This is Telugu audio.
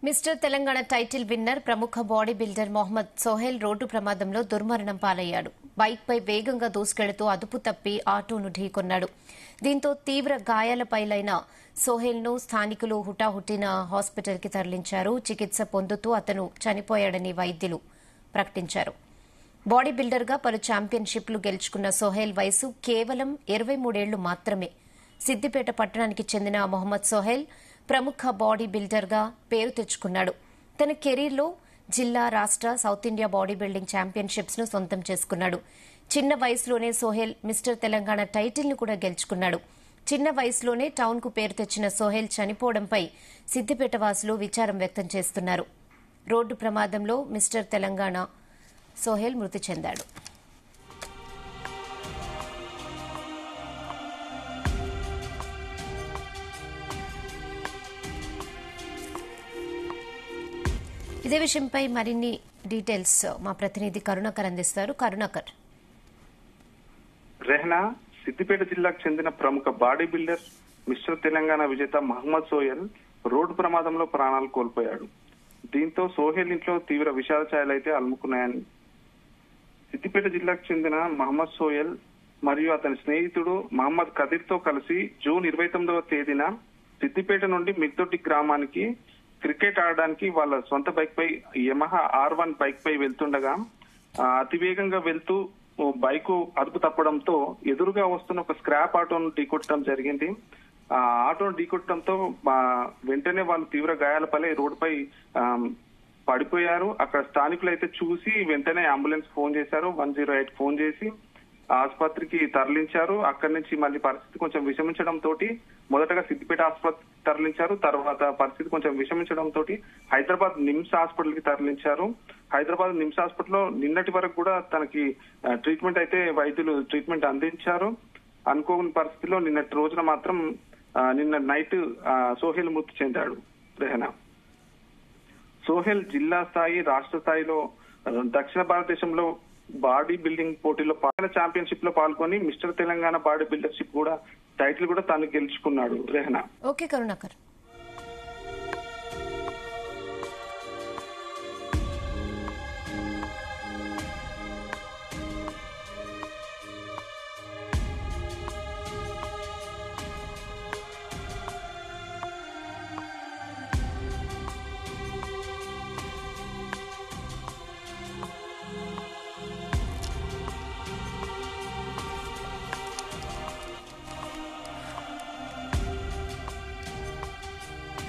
మిస్టర్ తెలంగాణ టైటిల్ విన్నర్ ప్రముఖ body builder Mohammed Sohel road ప్రమాదంలో దుర్మరణం పాలయ్యాడు. బైక్పై వేగంగా దూసుకెళ్తూ అదుపు తప్పి ఆటోను ఢీకొన్నాడు. దీంతో తీవ్ర గాయాలపైలైన సోహెల్ను స్థానికులు హుటాహుటిన హాస్పిటల్కి తరలించారు. చికిత్స పొందుతూ అతను చనిపోయాడని వైద్యులు ప్రకటించారు. బాడీ బిల్డర్గా పలు ఛాంపియన్షిప్లు గెలుచుకున్న సోహెల్ వయసు కేవలం 23 ఏళ్లు మాత్రమే. సిద్దిపేట పట్టణానికి చెందిన మొహమ్మద్ సోహెల్ ప్రముఖ బాడీ బిల్డర్గా పేరు తెచ్చుకున్నాడు. తన కెరీర్లో జిల్లా, రాష్ట్ర, south India body building championships ను సొంతం చేసుకున్నాడు. చిన్న వయసులోనే సోహెల్ మిస్టర్ తెలంగాణ టైటిల్ ను కూడా గెలుచుకున్నాడు. చిన్న వయసులోనే టౌన్ కు పేరు తెచ్చిన సోహెల్ చనిపోవడంపై సిద్దిపేట వాసులు విచారం వ్యక్తం చేస్తున్నారు. రోడ్డు ప్రమాదంలో మిస్టర్ తెలంగాణ సోహెల్ మృతి చెందాడు. ఇదే విషయంపై మరిన్ని డీటెయిల్స్ మా ప్రతినిధి కరుణాకర్ అందిస్తారు. కరుణాకర్. రెహనా, సిద్దిపేట జిల్లాకు చెందిన ప్రముఖ బాడీ బిల్డర్ మిస్టర్ తెలంగాణ విజేత మహమ్మద్ సోహెల్ రోడ్డు ప్రమాదంలో ప్రాణాలు కోల్పోయాడు. దీంతో సోహెల్ ఇంట్లో తీవ్ర విషాద ఛాయలైతే అలుముకున్నాయని సిద్దిపేట జిల్లాకు చెందిన మహమ్మద్ సోహెల్ మరియు అతని స్నేహితుడు మహమ్మద్ కదీర్ తో కలిసి జూన్ 29వ తేదీన సిద్దిపేట నుండి మిగ్దొడ్డి గ్రామానికి క్రికెట్ ఆడడానికి వాళ్ళ సొంత బైక్ పై యమహా R1 బైక్ పై వెళ్తుండగా అతివేగంగా వెళ్తూ బైక్ అదుపు తప్పడంతో ఎదురుగా వస్తున్న ఒక స్క్రాప్ ఆటోను ఢీకొట్టడం జరిగింది. ఆ ఆటోను ఢీకొట్టడంతో వెంటనే వాళ్ళు తీవ్ర గాయాల పాలై రోడ్డుపై పడిపోయారు. అక్కడ స్థానికులు అయితే చూసి వెంటనే అంబులెన్స్ ఫోన్ చేశారు. 108 ఫోన్ చేసి ఆసుపత్రికి తరలించారు. అక్కడి నుంచి మళ్ళీ పరిస్థితి కొంచెం విషమించడంతో మొదటగా సిద్దిపేట ఆసుపత్రికి తరలించారు. తర్వాత పరిస్థితి కొంచెం విషమించడంతో హైదరాబాద్ నిమ్స్ హాస్పిటల్ కి తరలించారు. హైదరాబాద్ నిమ్స్ హాస్పిటల్లో నిన్నటి వరకు కూడా తనకి ట్రీట్మెంట్ అయితే వైద్యులు ట్రీట్మెంట్ అందించారు. అనుకోని పరిస్థితిలో నిన్నటి రోజున మాత్రం నిన్న నైట్ సోహెల్ మృతి చెందాడు. రెహనా, సోహెల్ జిల్లా స్థాయి, రాష్ట్ర స్థాయిలో దక్షిణ భారతదేశంలో బాడీ బిల్డింగ్ పోటీలో ఛాంపియన్షిప్ లో పాల్గొని మిస్టర్ తెలంగాణ బాడీ బిల్డర్షిప్ కూడా టైటిల్ కూడా తాను గెలుచుకున్నాడు. రెహనా. ఓకే కరుణాకర్.